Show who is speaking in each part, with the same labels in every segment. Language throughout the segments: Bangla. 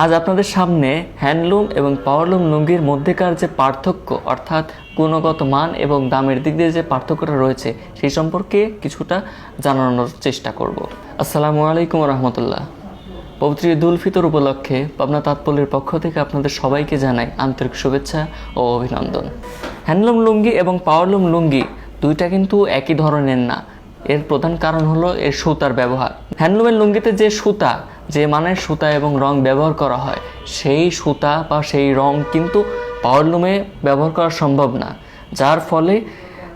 Speaker 1: আজ আপনাদের সামনে হ্যান্ডলুম এবং পাওয়ারলুম লুঙ্গির মধ্যেকার যে পার্থক্য, অর্থাৎ গুণগত মান এবং দামের দিক দিয়ে যে পার্থক্যটা রয়েছে সেই সম্পর্কে কিছুটা জানানোর চেষ্টা করব। আসসালামু আলাইকুম রহমতুল্লাহ। পবিত্র ঈদ উল ফিতর উপলক্ষে পাবনা তাঁতপল্লীর পক্ষ থেকে আপনাদের সবাইকে জানাই আন্তরিক শুভেচ্ছা ও অভিনন্দন। হ্যান্ডলুম লুঙ্গি এবং পাওয়ারলুম লুঙ্গি দুইটা কিন্তু একই ধরনের না। এর প্রধান কারণ হলো এর সুতার ব্যবহার। হ্যান্ডলুমের লুঙ্গিতে যে সুতা, যে মানের সুতা এবং রং ব্যবহার করা হয়, সেই সুতা বা সেই রং কিন্তু পাওয়ারলুমে ব্যবহার করা সম্ভব না, যার ফলে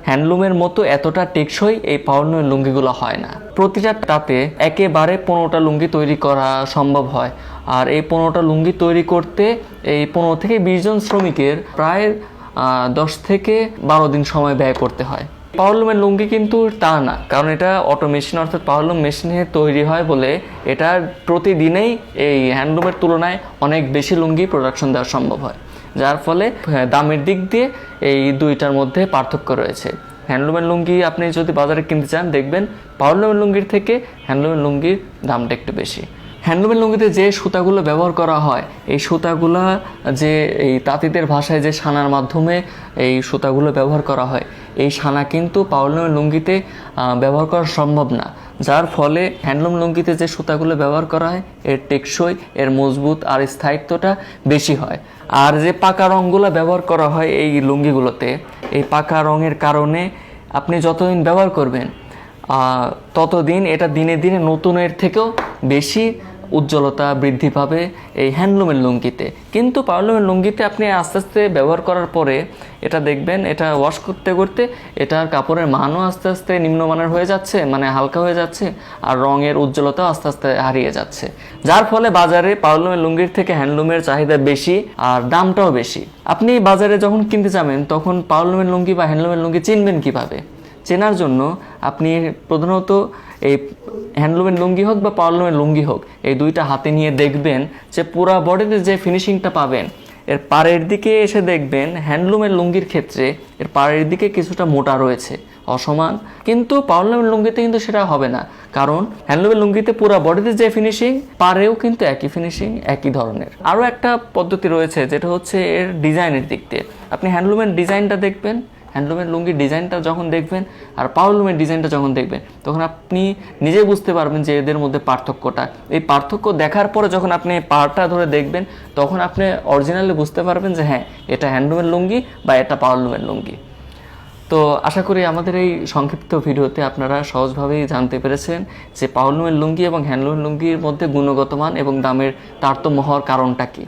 Speaker 1: হ্যান্ডলুমের মতো এতটা টেকসই এই পাওয়ারলুমের লুঙ্গিগুলো হয় না। প্রতিটা তাতে একেবারে 15টা লুঙ্গি তৈরি করা সম্ভব হয়, আর এই 15টা লুঙ্গি তৈরি করতে এই 15 থেকে 20 জন শ্রমিকের প্রায় 10 থেকে 12 দিন সময় ব্যয় করতে হয়। পাওয়ারলুমের লুঙ্গি কিন্তু তা না, কারণ এটা অটো মেশিন অর্থাৎ পাওয়ারলুম মেশিনে তৈরি হয় বলে এটা প্রতিদিনেই এই হ্যান্ডলুমের তুলনায় অনেক বেশি লুঙ্গি প্রোডাকশন দেওয়া সম্ভব হয়, যার ফলে দামের দিক দিয়ে এই দুইটার মধ্যে পার্থক্য রয়েছে। হ্যান্ডলুমের লুঙ্গি আপনি যদি বাজারে কিনতে চান, দেখবেন পাওয়ারলুমের লুঙ্গির থেকে হ্যান্ডলুমের লুঙ্গির দামটা একটু বেশি। হ্যান্ডলুমের লুঙ্গিতে যে সুতাগুলো ব্যবহার করা হয়, এই সুতাগুলো যে এই তাঁতিদের ভাষায় যে সানার মাধ্যমে এই সুতাগুলো ব্যবহার করা হয়, এই সানা কিন্তু পাওয়ারলুমের লুঙ্গিতে ব্যবহার করা সম্ভব না, যার ফলে হ্যান্ডলুম লুঙ্গিতে যে সুতাগুলো ব্যবহার করা হয় এর টেকসই, এর মজবুত আর স্থায়িত্বটা বেশি হয়। আর যে পাকা রঙগুলো ব্যবহার করা হয় এই লুঙ্গিগুলোতে, এই পাকা রঙের কারণে আপনি যতদিন ব্যবহার করবেন ততদিন এটা দিনে দিনে নতুনের থেকেও বেশি উজ্জ্বলতা বৃদ্ধি পাবে এই হ্যান্ডলুমের লুঙ্গিতে। কিন্তু পাওয়ারলুমের লুঙ্গিতে আপনি আস্তে আস্তে ব্যবহার করার পরে এটা দেখবেন, এটা ওয়াশ করতে করতে এটার কাপড়ের মানও আস্তে আস্তে নিম্নমানের হয়ে যাচ্ছে, মানে হালকা হয়ে যাচ্ছে, আর রঙের উজ্জ্বলতাও আস্তে আস্তে হারিয়ে যাচ্ছে, যার ফলে বাজারে পাওয়ারলুমের লুঙ্গির থেকে হ্যান্ডলুমের চাহিদা বেশি আর দামটাও বেশি। আপনি বাজারে যখন কিনতে যাবেন তখন পাওয়ারলুমের লুঙ্গি বা হ্যান্ডলুমের লুঙ্গি চিনবেন কিভাবে? চেনার জন্য আপনি প্রধানত এই হ্যান্ডলুমের লুঙ্গি হোক বা পাওয়ারলুমের লুঙ্গি হোক, এই দুইটা হাতে নিয়ে দেখবেন যে পুরা বডিতে যে ফিনিশিংটা পাবেন, এর পাড়ের দিকে এসে দেখবেন হ্যান্ডলুমের লুঙ্গির ক্ষেত্রে এর পাড়ের দিকে কিছুটা মোটা রয়েছে, অসমান। কিন্তু পাওয়ারলুমের লুঙ্গিতে কিন্তু সেটা হবে না, কারণ হ্যান্ডলুমের লুঙ্গিতে পুরা বডিতে যে ফিনিশিং, পাড়েও কিন্তু একই ফিনিশিং, একই ধরনের। আরও একটা পদ্ধতি রয়েছে যেটা হচ্ছে এর ডিজাইনের দিক দিয়ে। আপনি হ্যান্ডলুমের ডিজাইনটা দেখবেন, হ্যান্ডলুমের লুঙ্গির ডিজাইনটা যখন দেখবেন আর পাওয়ারলুমের ডিজাইনটা যখন দেখবেন, তখন আপনি নিজে বুঝতে পারবেন যে এদের মধ্যে পার্থক্যটা। এই পার্থক্য দেখার পরে যখন আপনি পাড়টা ধরে দেখবেন, তখন আপনি অরিজিনালি বুঝতে পারবেন যে হ্যাঁ, এটা হ্যান্ডলুমের লুঙ্গি বা এটা পাওয়ারলুমের লুঙ্গি। তো আশা করি আমাদের এই সংক্ষিপ্ত ভিডিওতে আপনারা সহজভাবেই জানতে পেরেছেন যে পাওয়ারলুমের লুঙ্গি এবং হ্যান্ডলুমের লুঙ্গির মধ্যে গুণগত মান এবং দামের তারতম্য হওয়ার কারণটা কী।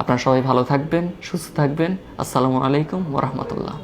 Speaker 1: আপনারা সবাই ভালো থাকবেন, সুস্থ থাকবেন। আসসালামু আলাইকুম ওয়া রাহমাতুল্লাহ।